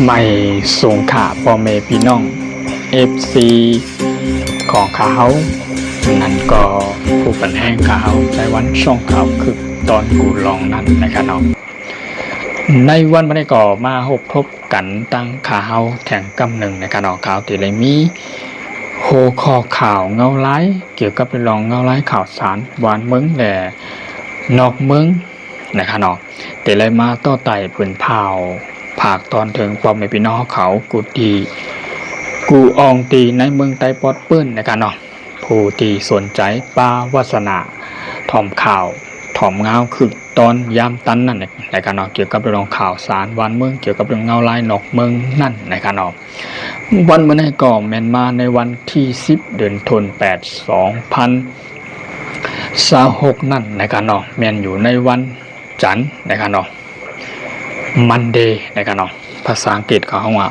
ไม่ส่งข่าพ่อแม่พี่น้องFC ของเขานั่นก็ผู้ปันแห้งเขาในวันช่องเขาคือตอนกูลองนั่นนะครับน้องในวันวันนี้ก็มาหกทบกันตั้งข่าวแข่งกำหนึ่งนะครับน้องข่าวที่เลยมีโหข้อข่าวเงาไล่เกี่ยวกับเรื่องเงาไล่ข่าวสารหวานเมืองแหล่นอกเมืองนะครับน้องแต่เลยมาต่อไต่ผืนเผาภาคตอนถึงความไม่พี่น้องเขากูดีกูอองตีในเมืองไต้ปอดปื้นนะครับเนาะผู้ที่สนใจปาวาสนาถ่อมข่าวถ่อมเงาคือตอนยามตันนั่นนะครับเนาะเกี่ยวกับเรื่องข่าวสารวันเมืองเกี่ยวกับเรื่องเงาลายนอกเมืองนั่นนะครับเนาะวันเมื่อไหร่ก็แมนมาในวันที่10 เดือนธันวาคม2026นั่นนะครับเนาะแมนอยู่ในวันจันทร์นะครับเนาะMonday นะครับเนาะภาษาอังกฤษเขาว่า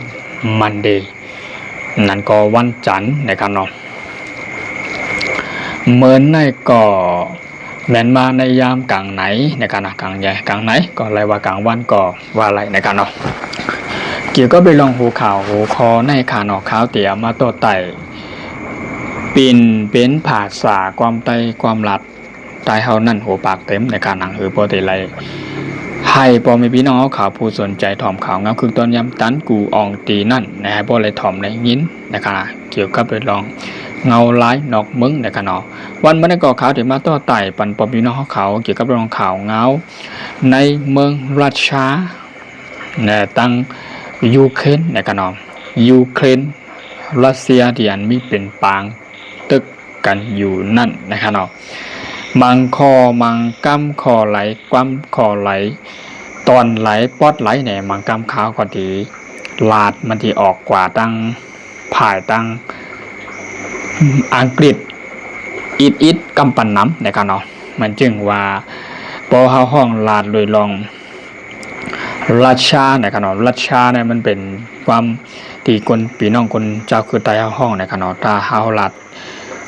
Monday นั่นก็วันจันทร์นะครับเนาะเมื่อในก็แม่นมาในยามกลางไหนนะครับนะกลางใหญ่กลางไหนก็อะไรว่ากลางวันก็ว่าอะไรนะครับเนาะเกี่ยวก็ไปลองหูข่าวหูคอในข่าวออกข่าวเตี่ยมาโตไต่ปินเป็นภาษาความไตความหลัดตายเฮานั่นหัวปากเต็มในการหนังหือปกติไรให้พอมีพี่น้องข่าวผู้สนใจถ่อมข่าวเงาคือตอนยำตันกูอองตีนั่นนะฮะพอเลยถ่อมในยินนะครับเกี่ยวกับเรื่องลองเงาไล่นอกมึงนะครับเนาะวันมันได้ก่อข่าวถึงมาต่อไต่ปันปอพี่น้องเขาเกี่ยวกับเรื่องข่าวเงาในเมืองรัสเซียเนี่ยตั้งยูเครนนะครับเนาะยูเครนรัสเซียที่อันมีเป็นปางตึกกันอยู่นั่นนะครับเนาะมังคอมังกั้มคอไหลความคอไหลตอนไหลปอดไหลเนี่ยมังกั้มขาวก็ดีลาดมันที่ออกกว่าตั้งผ่ายตั้งอังกฤษอิดกำปั้นน้ำนะครับเนาะมันจึงว่าพอเขาห้องลาดโดยลองรัชชานะครับเนาะรัชชาเนี่ยมันเป็นความที่คนปีน้องคนเจ้าคือตายห้องนะครับเนาะตาเฮาลาด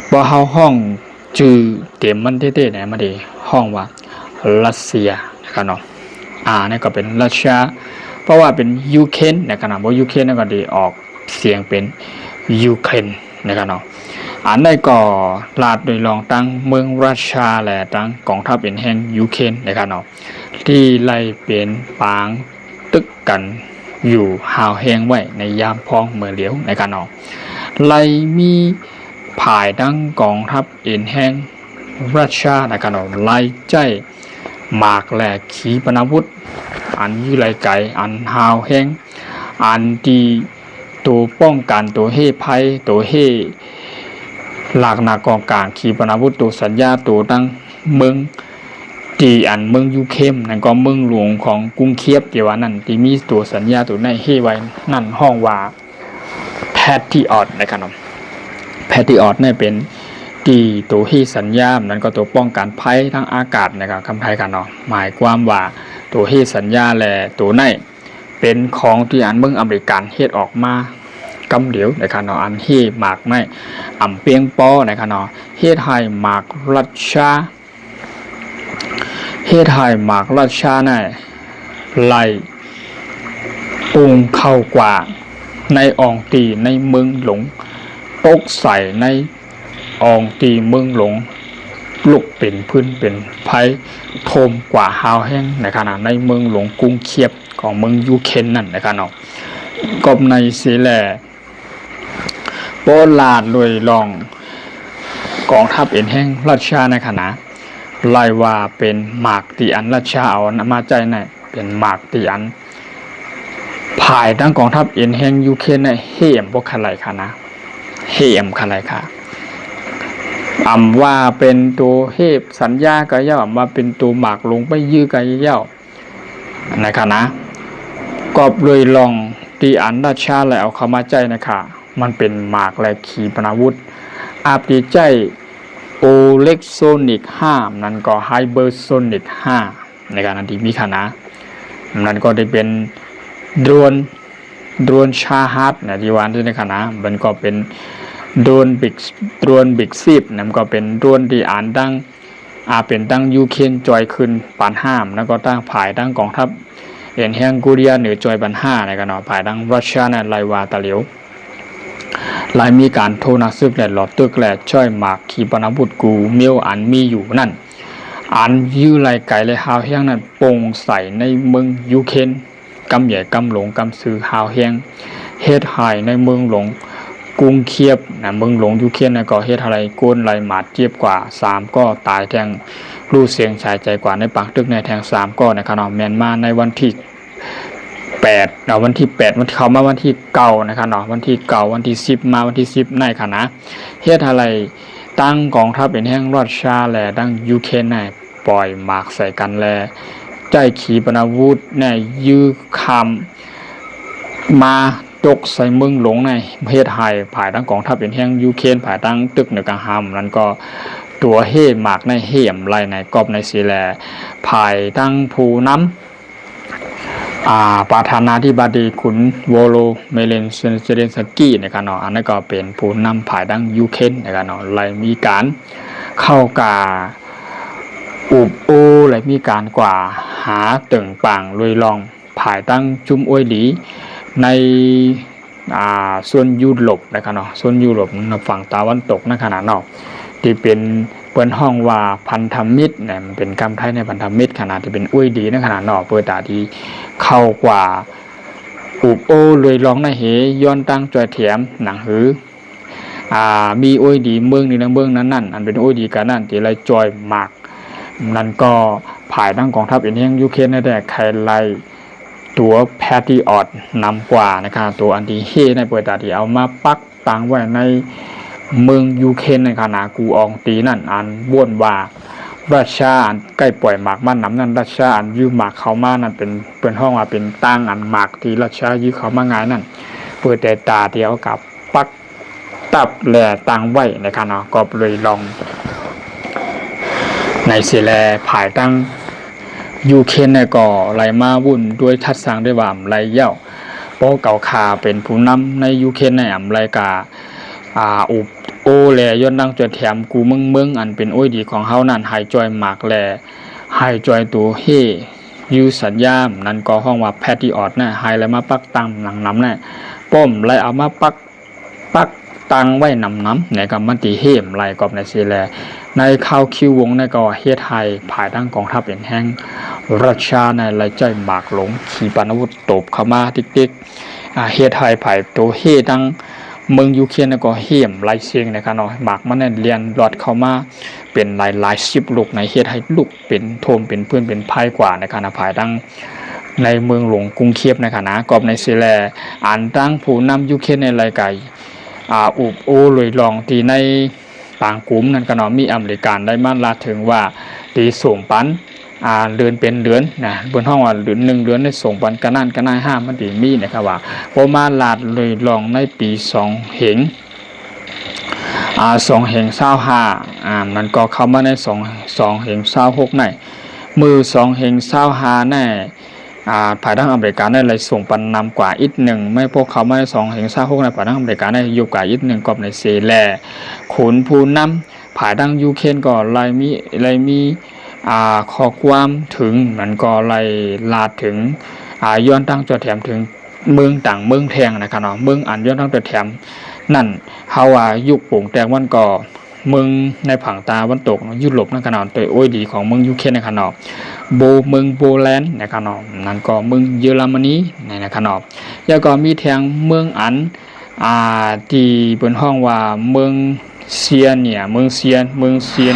พอเฮาห้องจือเต็มมันเท่ๆเนี่ยมาดีห้องว่ารัสเซียนะครับเนาะนี่ก็เป็นรัสเซียเพราะว่าเป็นยูเครนนะครับเนาะเพราะยูเครนก็ดีออกเสียงเป็นยูเครนนะครับเนาะอันได้ก็ลาดโดยลองตั้งเมืองรัสเซียและตั้งกองทัพเป็นแห่งยูเครนนะครับเนาะที่ไล่เป็นปางตึกกันอยู่หาวแห้งไว้ในยามพองเมื่อเหลียวนะครับเนาะไล่มีผายดังกองทัพเอ็นแห้งรัสเซียนะครับเนาะไล่ใจหมากแหลกขีปนาวุธอันยี่ไรไก่อันหาวแห้งอันดีตัวป้องกันตัวเฮภัยตัวเฮหลากนากองกลางขีปนาวุธตัวสัญญาตัวตั้งเมืองที่อันเมืองยูเครนนั่นก็เมืองหลวงของกรุงเคียฟเกี่ยวนั่นที่มีตัวสัญญาตัวในเฮไว้นั่นห้องว่าแพทที่ออดนะครับแพทที่ออดเนี่ยเป็นที่ตัวที่สัญญานั้นก็ตัวป้องกันภัยทางอากาศนะครับคำไทยกันเนาะหมายความว่าตัวที่สัญญาและตัวในเป็นของที่อันเมืองอเมริกันเฮ็ดออกมากำเหลียวนะครับเนาะอันที่หมากไม่อ่ำเปียงปอนะครับเนาะเฮ็ดให้หมากรัชชาเฮ็ดให้หมากรัชชาเนี่ยไล่ปุงเข้ากว่าในอองตีในเมืองหลงตกใส่ในอองตีเมืองหลงลุกเป็นพื้นเป็นไผ่โทมกว่าหาวแห้งในขณะในเมืองหลงกรุงเคียบของเมืองยูเครนนั่นนะครับเนาะกบในสีแหล่โปลาดลอยลองกองทัพเอ็นแห้งรัสเซียในขณะไล่ว่าเป็นหมากตีอันรัสเซียเอามาใจในเป็นหมากตีอันภายทั้งกองทัพเอ็นแห้งยูเครนในเฮียมพวกอะไรค่ะนะเฮียมอะไรค่ะว่าเป็นตัวเฮบสัญญาก็ย่อมาเป็นตัวหมากลงไปยื้อก็ย่อนะครับนะกอบเลยลองตีอันราชาแล้วเอาเข้ามาใจนะคะมันเป็นหมากและขีปนาวุธอาบดีใจโอเล็กโซนิก5นั่นก็ไฮเบอร์โซนิก5ในการนั้นที่มีขนาดนั่นก็ได้เป็นโดรนชาฮัตนะที่วานที่ในขนาดมันก็เป็นโดรนบิ๊กซีบนั่นก็เป็นโดรนที่อ่านตั้งเป็นตั้งยูเครนจอยขึ้นปานห้ามแล้วก็ตั้งผายตั้งกองทัพ เอ็นแห่งกูเรียหรือจอยบันห้าในกันเนาะภายดังรัสเซียในไลวาตะเหลียวลายมีการโทนักซึกแหลหลอดตึกแหลช่อยหมากขีปนาวุธกูเมียวอันมีอยู่นั่นอันยื้อไล่ไก่เลยหาวแห้งนั้นโป่งใส่ในเมืองยูเครนกำใหญ่กำหลงกำซื้อหาวแห้งเฮ็ดหายในเมืองหลงกรุงเคียบนะเมืองหลงยูเครนในก่อเฮ็ดอะไรก้นไหลหมาดเจี๊ยบกว่า3ก็ตายแทงรู้เสียงชายใจกว่าในปากตึกในแทง3ก็นะครับเมียนมาในวันที่8เนาะวันที่8วันเขามาวันที่9นะครับเนาะวันที่9วันที่10มาวันที่10ในคณะเฮ็ดอะไรตั้งกองทัพเป็นแห่งรัสเซียและตั้งยูเครนในปล่อยหมากใส่กันแลใจขีปนาวุธในยื้อคำมาตกใส่เมืองหลงในประเทศไทยภายตั้งกองทัพเป็นแห่งยูเครนภายตั้งตึกเหนือกลางหำนั้นก็ตัวเฮหมากในเหี่ยมไล่ในกอบในซีแลภายตั้งภูน้ำประธานาธิบดีขุนโวโลเมเลนเซเลนสกี้ในการเนาะอันนั้นก็เป็นผู้นำภายดังยูเครนในการเนาะไล่มีการเข้ากาอุบโอไล่มีการกว่าหาตึงปังลุยลองภายตั้งจุ่มอวยหลีในส่วนยุโรปนะครับเนาะส่วนยุโรปฝั่งตะวันตกในขณะเนาะที่เป็นเปิ้นห้องว่าพันธมิตรเนี่ยมันเป็นคำไทยในพันธมิตรขนาดที่เป็นอุ้ยดีในขนาดเนาะเปิดตาที่เข้ากว่าอุบโอเลยร้องในเหย้อนตั้งจอยเถียมหนังหือมีอุ้ยดีเมืองนี้นะเมืองนั้นนั่นอันเป็นอุ้ยดีกันนั่นที่ไรจอยหมากนั่นก็ภายตั้งกองทัพเอ็นเฮียงยูเครนในแต่ใครไล่ตัวแพตติออดนำกว่านะครับตัวอันที่เฮในเปิดตาที่เอามาปักตั้งไว้ในเมืองยูเครนในขณะกูอองตีนั่นอันบ้วนว่ารัสเซียอันใกล้ปล่อยหมากมันน้ำนั่นรัสเซียอันยืมหมากเขามานั่นเป็นห้องว่าเป็นตั้งอันหมากที่รัสเซียยืมเขามาง่ายนั่นเปิดแต่ตาเดียวกับปักตับแหล่ตั้งไว้ในขณะก็เลยลองในเสียแลภายตั้งยูเครนในก่อไหลมาวุ่นด้วยทัดสร้างด้วยว่าไหลเย่าโปเก่าคาเป็นผู้นำในยูเครนในอำไรกาอุบโอแลย้อนดังจอยแถมกูเมืองอันเป็นโอ้ยดีของเฮานั่นหายจอยหมากแลหายจอยตัวเฮยูสัญญามนั่นก็ห้องว่าแพตติออดน่ะหายแล้วมาปักตังหนังน้ำน่ะป้อมไล่เอามาปักตังไว้น้ำในกับมันตีเฮมไล่กอบในซีแลในข้าวคิววงในก็เฮ็ดไทยภายตั้งกองทัพเป็นแห้งรัสเซียในไล่ใจหมากหลงขีปนาวุธตบเข้ามาติ๊กเฮ็ดไทยภายตัวเฮตั้งเมืองยูเครนก็เหี่ยมลายเสียงนะครับเนาะหมากมันเรียนรอดเข้ามาเป็นหลายสิบลูกในเฮ็ดให้ลูกเป็นโทมเป็นเพื่อนเป็นภัยกว่าในขณะภายตั้งในเมืองหลวงกรุงเคียบในขณะกอบในซีแลอ่านตั้งผู้นำยูเครนในรายการอุบโอเลยลองที่ในต่างกลุ่มนั้นก็เนาะมีอเมริกันได้มาลาถึงว่าตีส่งปันเดือนเป็นเดือนนะบนห้องว่าเดือน1เดือนได้ส่งปันกันนั่นกันนาย5มันดีมีนะครับว่าประมาณลาดเลยลองในปี2เหง2เหง25มันก็เข้ามาใน2เหง26ในมือ2เหง25แน่ภายทางอเมริกันได้เลยส่งปันนำกว่าอีก1ไม่พวกเขามาใน2เหง26ในภายทางอเมริกันได้อยู่กว่าอีก1กอบในเซแลขุนผู้นำภายทางยูเครนก็เลยมีข้อความถึงมันก็ไล่ลาดถึงย้อนตั้งจอแถมถึงเมืองต่างเมืองแทงนะครับเนาะเมืองอันย้อนตั้งจอแถมนั่นเฮาว่ายุคโป่งแตกวันก่อเมืองในผังตาวันตกยุโรปนะครับเนาะตัวโอ้ยดีของเมืองยูเครนนะครับเนาะเมืองโปแลนด์นะครับเนาะนั่นก็เมืองเยอรมนีนะครับเนาะแล้วก็มีแทงเมืองอันที่เป็นห้องว่าเมืองเซียเนียเมืองเซีย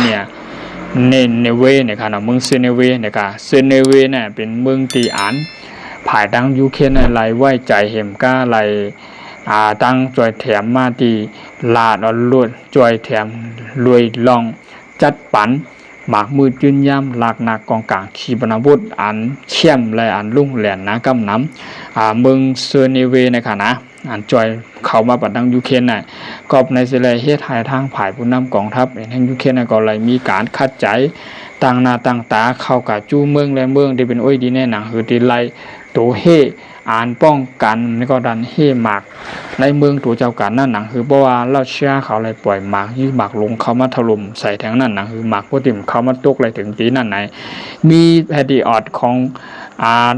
เนียเนเวนะครับเนาะเมืองเซเนเวนะครับเซเนเวเนี่ยเป็นเมืองที่อ่านภายดังยูเครนไหลไว้ใจเห็มก้าไหลตั้งจอยแถมมาที่ลาดลวดจอยแถมรวยลองจัดปันหมากมือยืนย่ำหลากหนักกองกลางขีปนาวุธอันเชี่ยมและอันลุ่งแหลนนะกำน้ำเมืองเซเนเวนะครับนะอันจอยเข้ามาปัดดังยูเครนน่ะกอบในเซเลเฮไทยทางผ่ายผู้นำกองทัพแห่งยูเครนก็เลยมีการคัดใจต่างหน้าต่างตาเข้ากับจู้เมืองและเมืองที่เป็นโอ้ยดีแน่หนังหือตีไลตัวเฮอ่านป้องกันนี่ก็ดันเฮหมากในเมืองตัวเจ้ากันนั่นหนังคือเพราะว่าเราเชื่อเขาเลยปล่อยหมากยื้อหมากลงเขามาถล่มใส่แทงนั่นหนังคือหมากพวกติ่มเขามาตกเลยถึงตีนั่นไหนมีแพดดี้ออดของ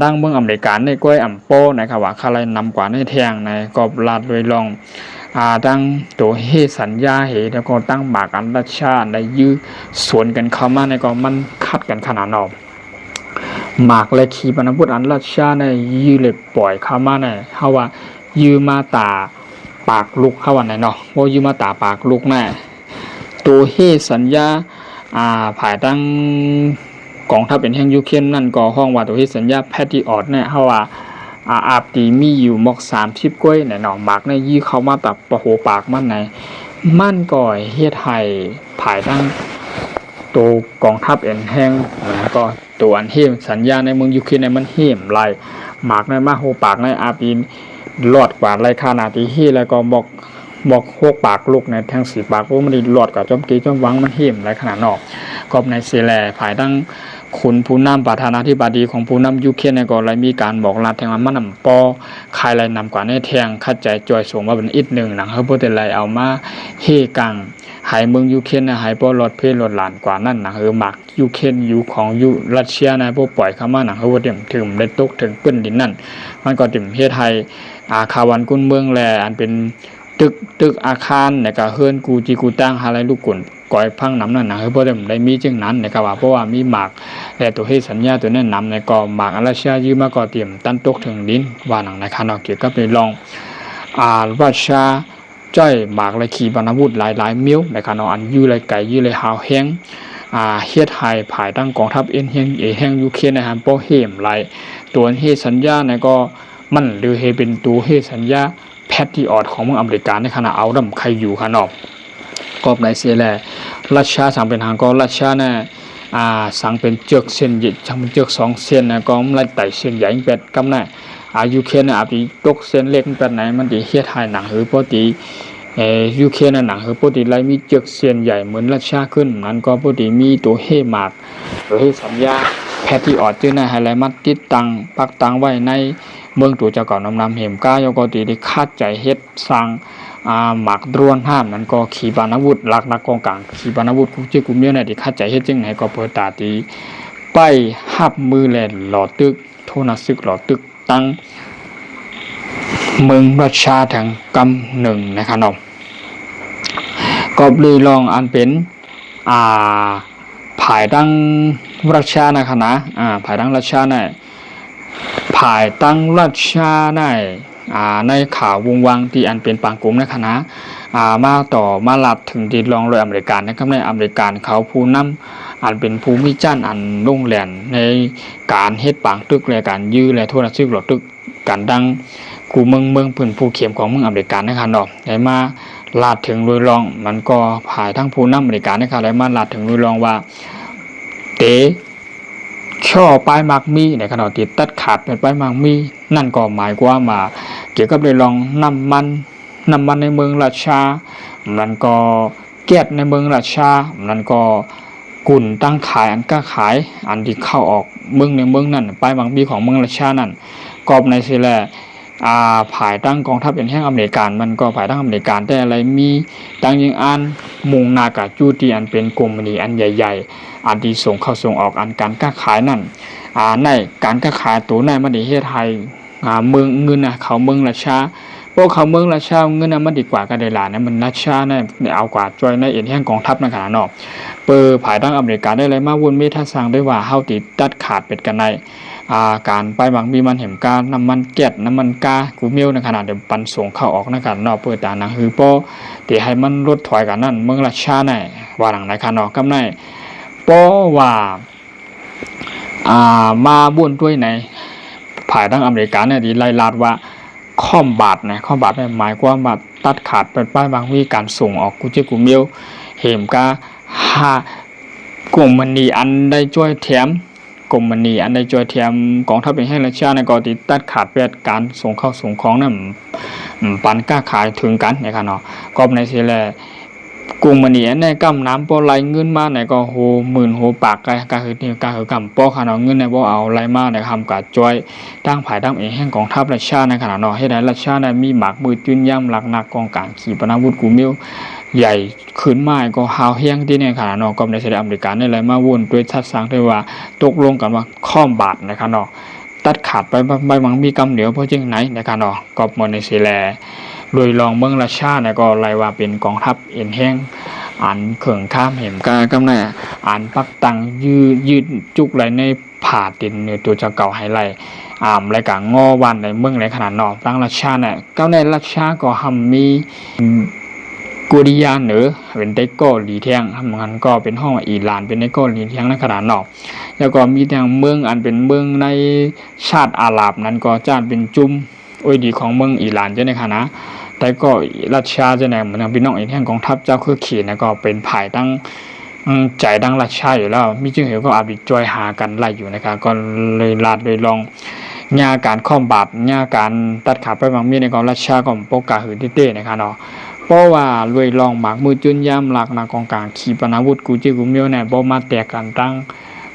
ดังเมืองอเมริกันในกล้วยอัมโป้นะครับว่าใครนำกว่าในแทงในกอบลาดโดยลองตั้งตัวเฮสัญญาเหแล้วก็ตั้งหมากอันราชาในยื้อสวนกันเข้ามาในก็มันคัดกันขนาดนอกหมากและขีปนาวุธอันราชาในยื้อเลยปล่อยเข้ามาในเฮาว่ายื้อมาตาปากลุกเข้าวันไหนเนาะว่ายื้อมาตาปากลุกแน่ตัวเฮสัญญาภายตั้งกองทัพเป็นแห่งยูเครนนั่นก็ห้องว่าตัวเฮสัญญาแพทริออตเนี่ยเฮาว่าอาบตีมีอยู่หมอก30ก้วยในหนองหมากในยี่เข้ามาตับประโหปากมันในมันก่อยเฮ็ดให้ภายตั้งตัวกองทัพเอ็นแห้งแล้วก็ตัวอันเฮมสัญญาในเมืองยูเครนในมันเฮมไหลหมากในมาโหปากในอาปีนหลอดกว่าไรขนาดที่เฮแล้วก็บอกโคกปากลูกในแทงสีปากลูกมันดีหลอดกับจอมกีจอมวังมันเฮมไรขนาดนอกก็ในเซแลภายตั้งคุณผู้นำประธานาธิบดีของผู้นำยูเครนในก็เลยมีการบอกลาแทงมันนำปอใครเลยนำกว่าในแทงคัดใจจอยส่งมาเป็นอีกหนึ่งหนังเฮเบอร์เตไลเอามาเฮกังหายเมืองยูเครนนะหายปอหลอดเพลหลอดหลานกว่านั่นหนังหมักยูเครนอยู่ของรัสเซียนะพวกปล่อยเข้ามาหนังเฮเบอร์เต็มถึงได้ตกถึงปื้นดินนั่นมันก็เต็มเฮไทยคาวันกุนเมืองแลอันเป็นตึกอาคารในกะเฮือนกูจีกูตั้งหาอะไรลูกกุนก่อยพังน้ำนั่นนะเฮเบอร์เต็มได้มีจึงนั้นในกะว่าเพราะว่ามีหมากแต่ตัวเฮสัญญาตัวนั้นนำในกอหมากรัสเซียยืมมาก็เตรียมตั้นตกถึงดินว่าหนังในคานอเกี่ยวกับไปลองรัสเซียจ้อยหมากเลยขี่ปนาวุธหลายมิ้วในคานออันยื้อเลยไก่ยื้อเลยหาวแห้งเฮ็ดไฮภายตั้งกองทัพเอ็นแห้งยูเครนในฮันโปเฮมไหลตัวเฮสัญญาในก็มันหรือเฮเป็นตัวเฮสัญญาแพทริออตของเมืองอเมริกาในขณะเอาดำใครอยู่ขนอกก็ในเสียแลรัสเซียสั่งเป็นทางก็รัสเซียเนี่ยสั่งเป็นเจือกเส้นใหญ่สั่งเป็นเจือก2เส้นนะก็ไล่ไต่เส้นใหญ่เป็ดกำน่ะยูเครนอาจจะตกเส้นเล็กเป็ดไหนมันดีเฮ็ดให้หนังหรือปกติยูเครนหนังคือปกติไล่มีเจือกเส้นใหญ่เหมือนรัสเซียขึ้นนั้นก็ปกติมีตัวเฮหมากหรือเฮสัญญาแพทริออตจึงได้ให้ไล่มัดติดตั้งปักตั้งไว้ในเมืองตัวเจ้าเก่านำเหมก้ายกติได้คาดใจเฮ็ดสร้างหมักดรวนห้ามนั้นก็ขีปนาวุธหลักนักกองกลางขีปนาวุธกูเจ้ากูเมียในที่คาดใจเฮ็ดจึงไหนก็เปิดตาตีไปหับมือแลหลอดตึกโทนัสึกหลอดตึกตั้งเมืองรัชชาทางกำหนึ่งนะครับน้องก็เลยลองอันเป็นภายตั้งรัชชานะครับนะภายตั้งรัชชาในภายตั้งรัชชาในข่าววงวังที่อันเป็นปางกลุ่มในคณะมาต่อมาหลับถึงดีลองเลยอเมริกันนะครับในอเมริกันเขาผู้นำอันเป็นภูมิจ้านอันลุ่งแหลนในการเฮ็ดปางตึกและการยื้อและทั่วซึกหลอดตึกการดังกูเมืองพื้นภูเข็มของเมืองอเมริกันนะครับเนาะได้มาลาดถึงลุยลองมันก็ภายทั้งผู้นำอเมริกันนะครับได้มาลาดถึงลุยลองว่าเตช่อปลายมักมีในขณะที่ตัดขาดเป็นปลายมักมีนั่นก็หมายความว่าเกี่ยวกับเรื่องลองน้ำมันในเมืองราชามันก็แก๊สในเมืองราชามันก็กุ่นตั้งขายอันก้าขายอันที่เข้าออกเมืองในเมืองนั่นปลายมักมีของเมืองราชานั่นกอบในสิแลภายตั้งกองทัพเป็นแห่งอเมริกันมันก็ภายตั้งอเมริกันแต่อะไรมีตั้งยิงอันมุงนากาจูตีอันเป็นกลุ่มนี้อันใหญ่ๆอันที่ส่งเข้าส่งออกอันการค้าขายนั่นในการค้าขายตัวในมันได้เฮ็ดให้เมืองเงินเขาเมืองราชาพวกเขาเมืองราชาเงินมันดีกว่ากันได้หลายนะมันราชาเนี่ยเอากว่าจอยในเอ็นแห่งกองทัพในขณะนอกภายตั้งอเมริกาได้เลยมาวนเมทัสซังได้ว่าเฮาติดตัดขาดเป็ดกันในการไปบางมีมันเห็นการน้ำมันแก๊สน้ำมันกากูเมียวในขณะเดียวปันส่งเข้าออกในขณะนอกเปิดตาหนังคือโป้ที่ให้มันลดถอยกันนั่นเมืองราชาในว่าหลังในขณะนอกกำในโป้ว่ามาบุญด้วยในภายตั้งอเมริกาเนี่ยที่ไล่ลาดว่าข้อมบาดเนี่ยหมายความว่าตัดขาดเป็นป้ายบางวิการส่งออกกูเจกูเมียวเหมกากลุ่มมันนีอันได้ช่วยแถมกลุ่มมันนีอันได้ช่วยแถมกองทัพเป็นให้ราชาในกอติตัดขาดเป็นการส่งเข้าส่งของนั่นปันก้าขายถึงกันนะครับเนาะก็ในเสแลกลุ่มมันนี่ในกำน้ำปอไหลเงินมาในก็โหหมื่นโหปากก็คือนี่ก็คือกำปอขนาดเงินในบ่เอาไหลมาในคำกาจอยตั้งภายตั้งเองแห่งกองทัพราชาในขณะนอให้ได้ราชาในมีหมากมือจุนย่ำหลักนักกองกลางขีปนาวุธกูมิวใหญ่ขึ้นมาก็หาวเฮียงที่ในขณะนอก็ในสหรัฐอเมริกาในไหลมาวนด้วยทัดสังด้วยว่าตกลงกันว่าข้อมบาดในขณะนอ ตัดขาดไปใบมังมีกำเหนียวเพราะจึงไหนนะครับเนาะกอบมอนในสีแลโดยลองเมืองราชาเนี่ยก็ไล่ว่าเป็นกองทัพเอ็นแห้งอันเขื่องข้ามเห็มกากำแน่อันปักตังยืดจุกไหลในผ่าตินเนื้อตัวจะเก่าไฮไลรายการงอวันในเมืองในขนาดนอกตั้งราชาเนี่ยก้าวในราชาก็ทำมีกุริยาเหนือเป็นไดโก้หลีเทียงทำงานก็เป็นห้องอิหร่านเป็นไดโก้หลีเทียงในขนาดนอกแล้วก็มีทางเมืองอันเป็นเมืองในชาติอาหรับนั้นก็จ้าเป็นจุ่มโอ้ยดีของเมืองอิหร่านเจ้าในขณะแต่ก็ราชาเจ้าในเหมือนพี่น้องอีกแห่งกองทัพเจ้าคือขี่นะก็เป็นภายตั้งใจดังราชาอยู่แล้วมีจึงเห็นก็อาบิจอยหากันไล่อยู่นะครับก็เลยลาดเลยลองญาการข้อมบาปญาการตัดขาดไปบางมีในกองราชาก็โปกาหือเต้ๆนะครับเนาะเพราะว่าลุยลองหมากมือจุนย่ำหลักนากองกลางขีปนาวุธกูจิกุเมียวเนี่ยบ่มาแตกกันตั้ง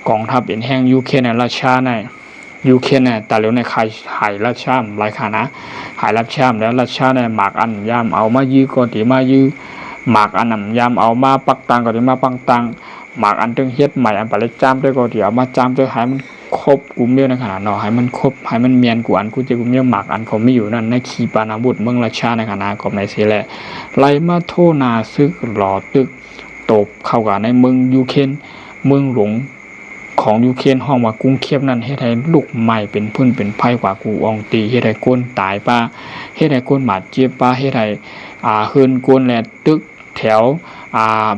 กองทัพเอ็นแห้งยูเคในราชาในยูเคเนี่ยแต่เร็วในใครหายราชาหลายขานะหายราชาแล้วราชาในหมากอันย่ำเอามายื้อก็ตีมายื้อหมากอันนำย่ำเอามาปักตังก็ตีมาปักตังหมากอันตึงเฮ็ดใหม่อันไปเลยจ้ามด้วยก็ตีเอามาจ้ามด้วยให้มันครบกูเมียวในขนาดเนาะให้มันครบให้มันเมียนกูอันกูจะกูเมียวหมากอันเขาไม่อยู่นั่นในขีปนาวุธเมืองราชาในขนาดกับในเสแหละไล่มาโทนาซึกหล่อตึกตบเข้ากับในเมืองยูเครนเมืองหลวงของยูเครนห้องว่ากรุงเคียบนั้นเฮ็ดให้ลูกใหม่เป็นพื้นเป็นไพ่กว่ากูอองตีเฮ็ดให้ก้นตายป้าเฮ็ดให้ก้นหมาดเจี๊ยบป้าเฮ็ดให้ฮืนก้นแลตึกแถว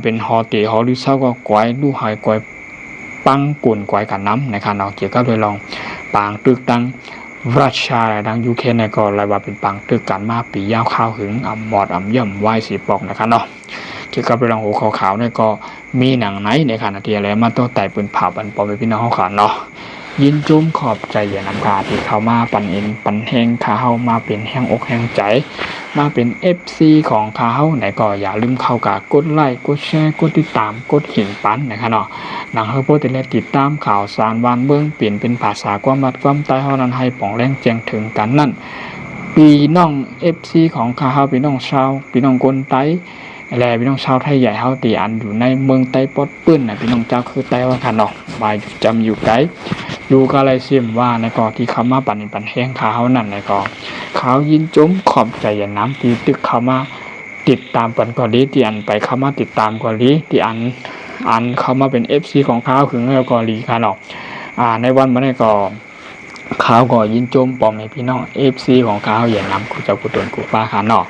เป็นฮอตีฮอลิเซาก็ก้อยลูกหายก้อยปังกุ่นก้อยกันน้ำนะครับเนาะเกี่ยวกับโดยลองปางตึกตั้งราชาดังยูเครนในก็เลยว่าเป็นปางตึกกันมาปียาวข้าวหึงหมอดย่ำไหวสีปอกนะครับเนาะเกี่ยวกับไปลองหัวขาวๆเนี่ยก็มีหนังไหนในขณะที่อะไรมาตัวไต่ปืนผ่าปันปอมไปพี่น้องเขาขาเนาะยินจุ้มขอบใจอย่าน้ำกาที่เขามาปั่นเอ็นปั่นแห้งขาเฮามาเป็นแห้งอกแห้งใจมาเป็น FC ของขาเฮาไหนก็อย่าลืมเข้ากับกดไลค์กดแชร์กดติดตามกดหินปั้นนะครับเนาะหนังเฮาโพสต์และติดตามข่าวสารวานเมืองเปลี่ยนเป็นภาษาความบัดความใต้เฮานั้นให้ป่องแรงแจ้งถึงกันนั่นพี่น้อง FC ของขาเฮาพี่น้องชาวพี่น้องคนไต้แลพี่น้องชาวไทยใหญ่เฮาตีอันอยู่ในเมืองไต้ปอดปื้นนะพี่น้องเจ้าคือไต้ว่าค่ะเนาะบายจำอยู่ไกลอยู่ก็อะไรเสียมว่าในกอที่เขามาปั่นแห้งขาเฮานั่นในกอเขายินจมขอบใจอย่าน้ำที่ตึกเขามาติดตามปั่นก่อนดีที่อันไปเขามาติดตามก่อนดีที่อันเขามาเป็น FC ของเขาคือเงาก่อนดีค่ะเนาะในวันเมื่อไหร่ก็เขาก็ยินจมปอมให้พี่น้อง FC ของเขาอย่าน้ำกูจะกูตนกูป้าค่ะเนาะ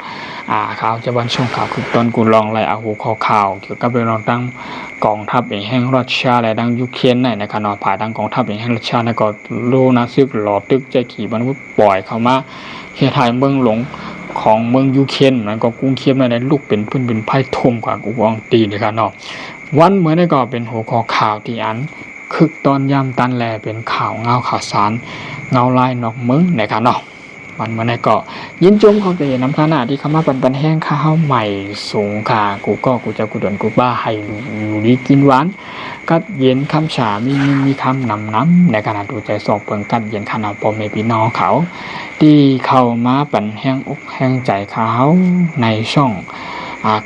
ข่าวจะวันช่วงข่าวคือตอนกูลองไล่เอาหัวข่าวเกี่ยวกับเรื่องตั้งกองทัพเองแห่งรัสเซียและดังยูเครนในนะครับเนาะผ่านดังกองทัพเองแห่งรัสเซียแล้วก็โลนาซึกหลอตึกใจขี่บรรทุกปล่อยเข้ามาเฮ็ดให้เมืองหลวงของเมืองยูเครนมันก็กรุงเคียบในลูกเป็นพื้นเป็นไพ่ทุ่มกว่ากูอองตีนะครับเนาะวันเมื่อได้ก็เป็นหัวข่าวที่อันคึกตอนยามตันแลเป็นข่าวเงาข่าวสารเงาลายนอกเมืองนะครับเนาะวันมาในเกาะยินจมเขาจะเห็นน้ำขนาดที่เขามาปั่นแห้งข้าวใหม่สูงค่ะกูจะกูดนกูบ้าให้อยู่ดีกินหวานกัดเย็นคำฉามีคำน้ำในขณะดูใจสอบเปิงกัดเย็นขนาดปอมเมปีนอเขาที่เข้ามาปั่นแห้งอกแห้งใจเขาในช่อง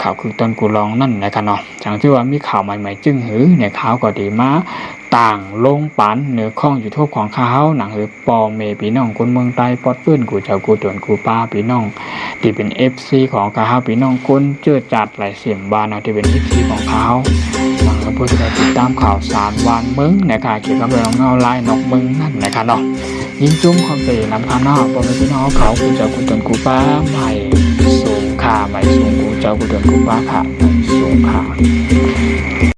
ข่าวคือตอนกูลองนั่นนะครับเนาะจังที่ว่ามีข่าวใหม่ๆจึงหือในข่าวก็ดีมาต่างลงปันเหนือข้องอยู่ทั่วของเขาหนังหรือปอเมพี่น้องคนเมืองใต้ปอดปื้นกูเจ้ากูตวนกูป้าพี่น้องที่เป็น FC ของเขาพี่น้องคนเจือจัดหลายเสียงบานที่เป็น FC ของเขาหนังเพื่อจะติดตามข่าวสารวานเมืองนะครับเกี่ยวกับเรื่องเงาลายนอกเมืองนั่นนะครับเนาะยิงจุ้มความเตะน้ำพานาปอเมพี่น้องเขากูเจ้ากูตวนกูป้าใหม่สูงขาใหม่สูงกูเจ้ากูตวนกูป้าค่ะใหม่สูงขา